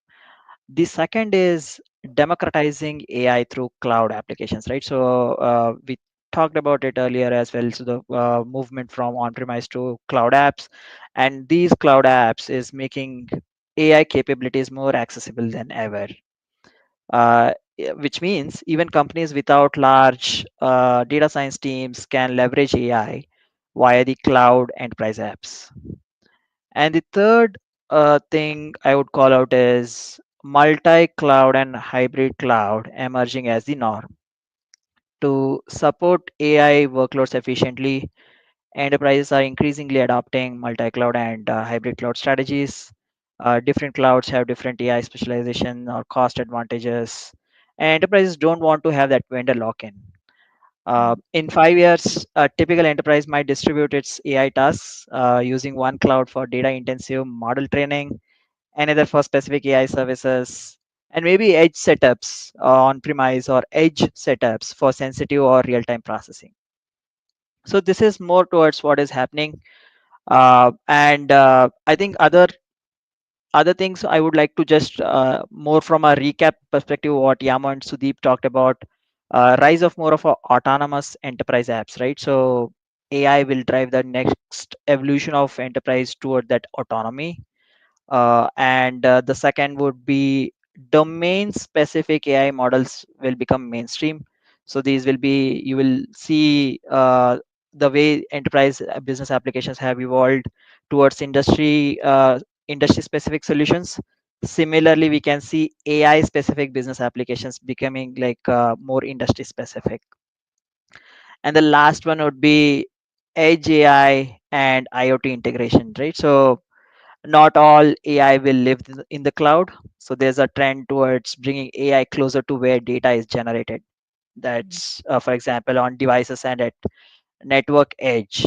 The second is democratizing AI through cloud applications, right? So we talked about it earlier as well. So the movement from on-premise to cloud apps, and these cloud apps is making AI capabilities more accessible than ever. Which means even companies without large data science teams can leverage AI via the cloud enterprise apps. And the third thing I would call out is multi-cloud and hybrid cloud emerging as the norm. To support AI workloads efficiently, enterprises are increasingly adopting multi-cloud and hybrid cloud strategies. Different clouds have different AI specialization or cost advantages. And enterprises don't want to have that vendor lock-in. In 5 years, a typical enterprise might distribute its AI tasks using one cloud for data intensive model training, another for specific AI services, and maybe edge setups on premise or edge setups for sensitive or real time processing. So, this is more towards what is happening. And I think other things I would like to just more from a recap perspective, what Yama and Sudeep talked about, rise of more of a autonomous enterprise apps, right? So AI will drive the next evolution of enterprise toward that autonomy. And the second would be domain specific AI models will become mainstream. So these will be, you will see the way enterprise business applications have evolved towards industry specific solutions. Similarly, we can see AI specific business applications becoming like more industry specific. And the last one would be edge AI and IoT integration, right? So not all AI will live in the cloud. So there's a trend towards bringing AI closer to where data is generated. That's, for example, on devices and at network edge.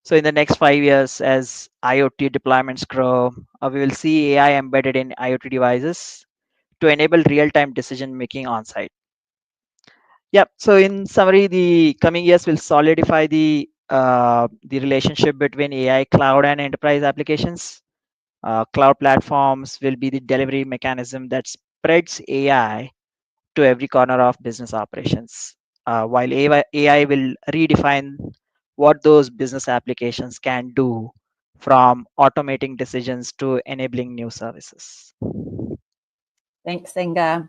So in the next 5 years, as IoT deployments grow, we will see AI embedded in IoT devices to enable real-time decision making on site. Yeah. So in summary, the coming years will solidify the relationship between AI, cloud, and enterprise applications. Cloud platforms will be the delivery mechanism that spreads AI to every corner of business operations, while AI will redefine what those business applications can do, from automating decisions to enabling new services. Thanks, Sangha.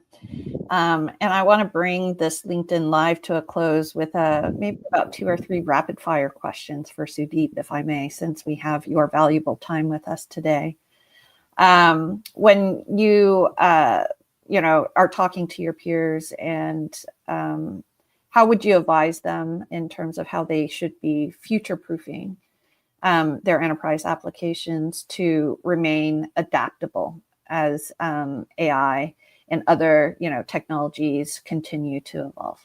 And I want to bring this LinkedIn Live to a close with maybe about 2 or 3 rapid fire questions for Sudeep, if I may, since we have your valuable time with us today. When you are talking to your peers, and how would you advise them in terms of how they should be future proofing their enterprise applications to remain adaptable as AI and other technologies continue to evolve?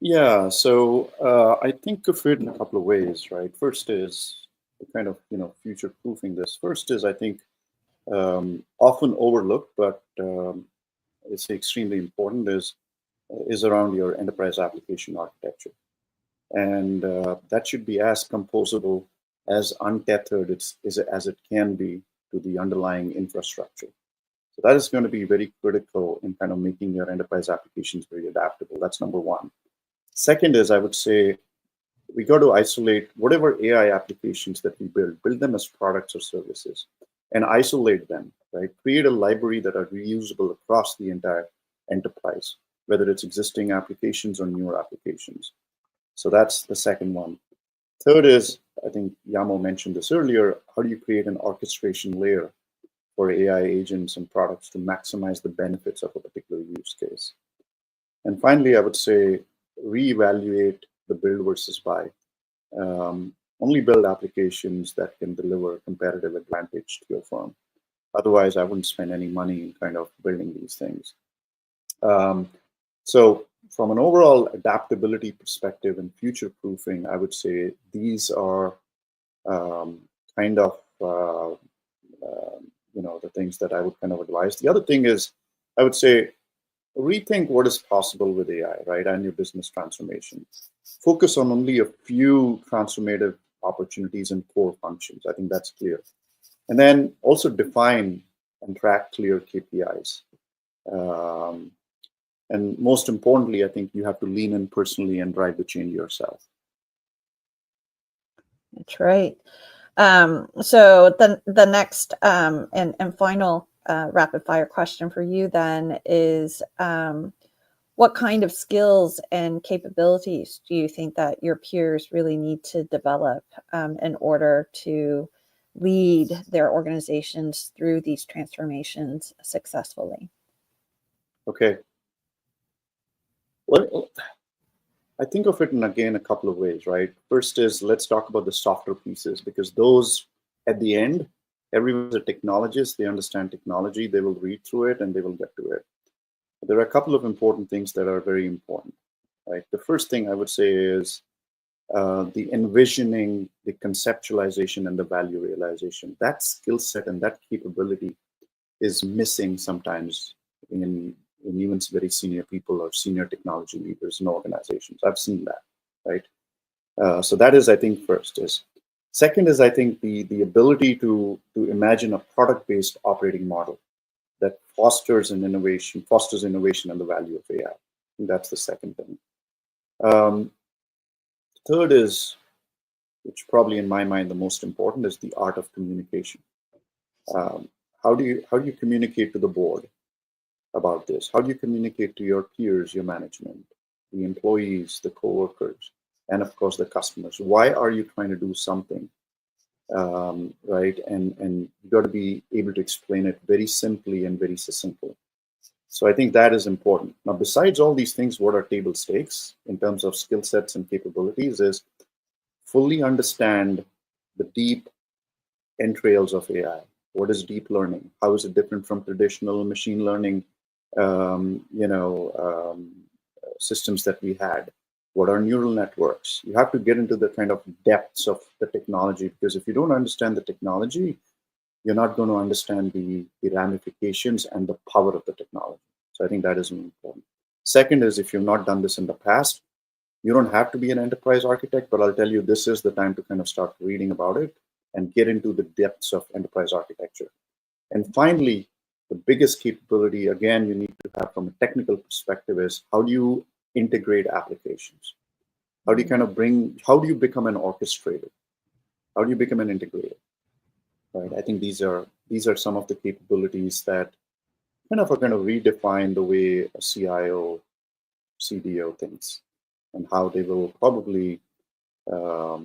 Yeah, so I think of it in a couple of ways, right? First is kind of future proofing this. First is, I think, often overlooked, but it's extremely important, is around your enterprise application architecture, and that should be as composable, as untethered as it can be to the underlying infrastructure. So that is going to be very critical in kind of making your enterprise applications very adaptable. That's number one. Second is, I would say, we got to isolate whatever AI applications that we build them as products or services, and isolate them, right? Create a library that are reusable across the entire enterprise, whether it's existing applications or newer applications. So that's the second one. Third is, I think Yamo mentioned this earlier, how do you create an orchestration layer for AI agents and products to maximize the benefits of a particular use case? And finally, I would say reevaluate the build versus buy. Only build applications that can deliver competitive advantage to your firm. Otherwise, I wouldn't spend any money in kind of building these things. So from an overall adaptability perspective and future proofing, I would say these are kind of the things that I would kind of advise. The other thing is, I would say, rethink what is possible with AI, right, and your business transformation. Focus on only a few transformative opportunities and core functions. I think that's clear. And then also define and track clear KPIs. And most importantly, I think you have to lean in personally and drive the change yourself. That's right. So the next and final rapid fire question for you then is, what kind of skills and capabilities do you think that your peers really need to develop in order to lead their organizations through these transformations successfully? Okay. Well, I think of it in, again, a couple of ways, right? First is, let's talk about the softer pieces, because those, at the end, everyone's a technologist, they understand technology, they will read through it and they will get to it. There are a couple of important things that are very important, right? The first thing I would say is the envisioning, the conceptualization, and the value realization. That skill set and that capability is missing sometimes in even very senior people or senior technology leaders in organizations. I've seen that, right? So that is, I think, first is. Second is, I think, the ability to imagine a product-based operating model that fosters innovation and the value of AI. And that's the second thing. Third is, which probably in my mind the most important, is the art of communication. How do you communicate to the board about this? How do you communicate to your peers, your management, the employees, the coworkers, and of course the customers? Why are you trying to do something? Right, and you got to be able to explain it very simply and very succinctly. So I think that is important. Now, besides all these things, what are table stakes in terms of skill sets and capabilities is fully understand the deep entrails of AI. What is deep learning? How is it different from traditional machine learning systems that we had? What are neural networks? You have to get into the kind of depths of the technology, because if you don't understand the technology, you're not going to understand the ramifications and the power of the technology. So I think that is important. Second is, if you've not done this in the past, you don't have to be an enterprise architect, but I'll tell you, this is the time to kind of start reading about it and get into the depths of enterprise architecture. And finally, the biggest capability, again, you need to have from a technical perspective is, how do you integrate applications? How do you become an orchestrator? How do you become an integrator? Right. I think these are some of the capabilities that kind of are going to redefine the way a CIO, CDO thinks, and how they will probably, I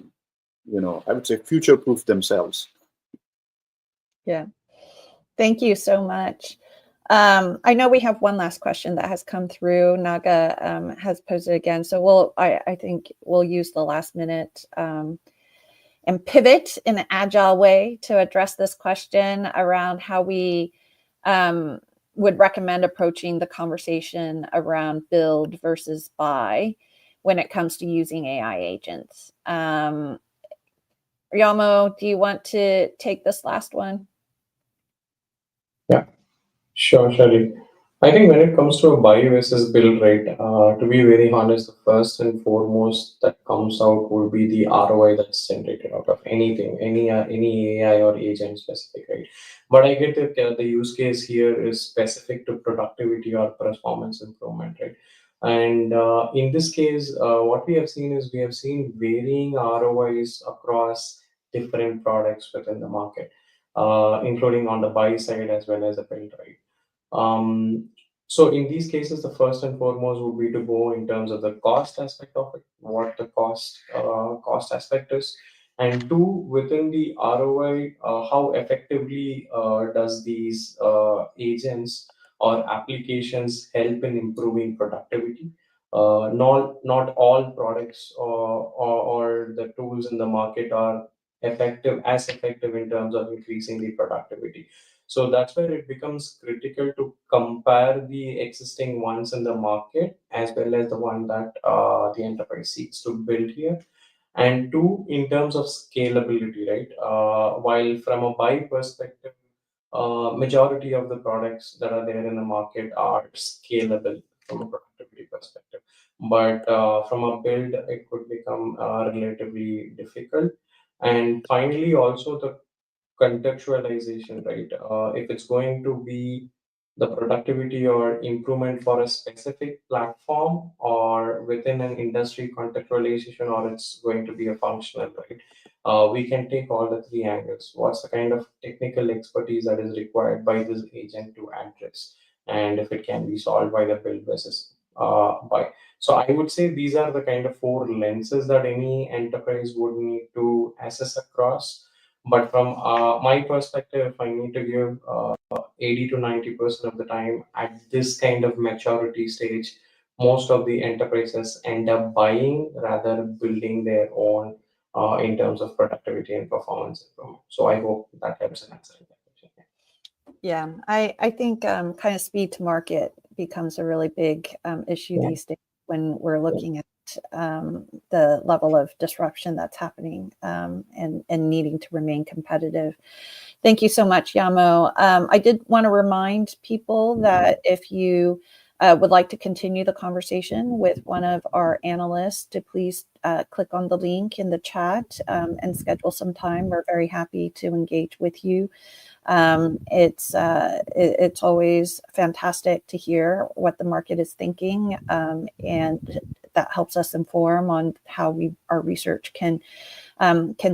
would say, future-proof themselves. Yeah. Thank you so much. I know we have one last question that has come through. Naga has posed it again. So I think we'll use the last minute and pivot in an agile way to address this question around how we would recommend approaching the conversation around build versus buy when it comes to using AI agents. Yamo, do you want to take this last one? Yeah, sure, Shari. I think when it comes to a buy versus build rate, to be very honest, the first and foremost that comes out would be the ROI that's generated out of anything, any AI or agent specific, right? But I get that the use case here is specific to productivity or performance improvement, right? And in this case, what we have seen is we have seen varying ROIs across different products within the market, including on the buy side as well as the build, right? Um, so in these cases, the first and foremost would be to go in terms of the cost aspect of it, what the cost aspect is, and two, within the ROI, how effectively does these agents or applications help in improving productivity. Not all products or the tools in the market are effective in terms of increasing the productivity. So that's where it becomes critical to compare the existing ones in the market as well as the one that the enterprise seeks to build here. And two, in terms of scalability, right? While from a buy perspective, majority of the products that are there in the market are scalable from a productivity perspective. But from a build, it could become relatively difficult. And finally, also the contextualization, right? If it's going to be the productivity or improvement for a specific platform or within an industry contextualization, or it's going to be a functional, right? We can take all the three angles. What's the kind of technical expertise that is required by this agent to address, and if it can be solved by the build versus buy. So I would say these are the kind of four lenses that any enterprise would need to assess across. But from my perspective, if I need to give 80 to 90% of the time at this kind of maturity stage, most of the enterprises end up buying rather building their own in terms of productivity and performance improvement. So I hope that helps in answering that question. Yeah, I think kind of speed to market becomes a really big issue Yeah. these days when we're looking at the level of disruption that's happening and needing to remain competitive. Thank you so much, Yamo. I did want to remind people that if you would like to continue the conversation with one of our analysts, to please click on the link in the chat and schedule some time. We're very happy to engage with you. It's always fantastic to hear what the market is thinking, and that helps us inform on how our research can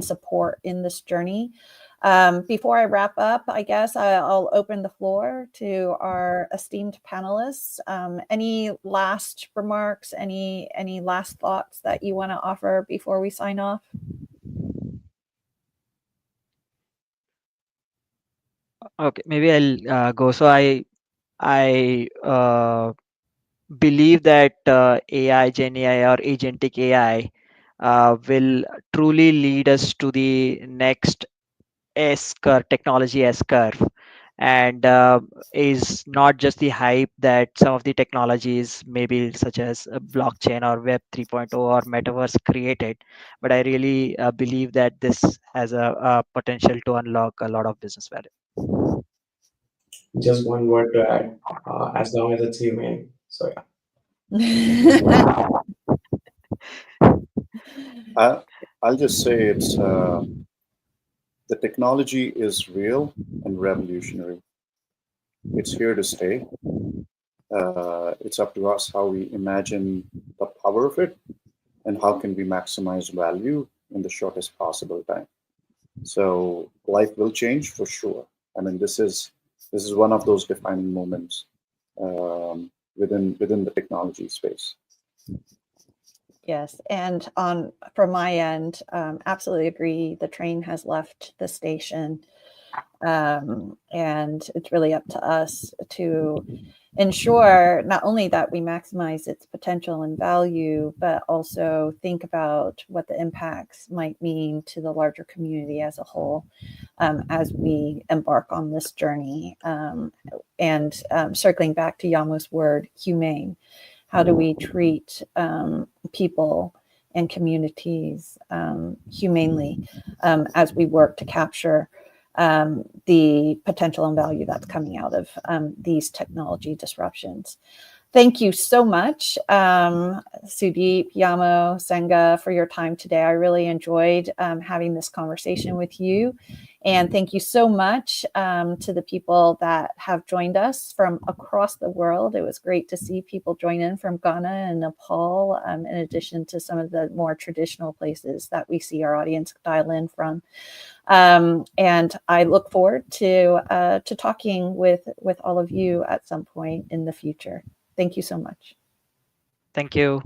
support in this journey. Before I wrap up, I guess I'll open the floor to our esteemed panelists. Any last remarks, any last thoughts that you want to offer before we sign off? Okay, maybe I'll go. So I believe that AI, Gen AI, or agentic AI will truly lead us to the next S curve, technology S curve, and is not just the hype that some of the technologies, maybe such as blockchain or Web 3.0 or metaverse, created, but I really believe that this has a potential to unlock a lot of business value. Just one word to add, as long as it's humane. So yeah. I'll just say it's the technology is real and revolutionary. It's here to stay. It's up to us how we imagine the power of it and how can we maximize value in the shortest possible time. So life will change for sure. I mean, this is one of those defining moments within the technology space. Yes, and from my end, absolutely agree. The train has left the station, and it's really up to us to ensure not only that we maximize its potential and value, but also think about what the impacts might mean to the larger community as a whole as we embark on this journey. And circling back to Yamo's word, humane. How do we treat people and communities humanely as we work to capture the potential and value that's coming out of these technology disruptions? Thank you so much, Sudeep, Yamo, Senga, for your time today. I really enjoyed having this conversation with you. And thank you so much to the people that have joined us from across the world. It was great to see people join in from Ghana and Nepal, in addition to some of the more traditional places that we see our audience dial in from. And I look forward to talking with all of you at some point in the future. Thank you so much. Thank you.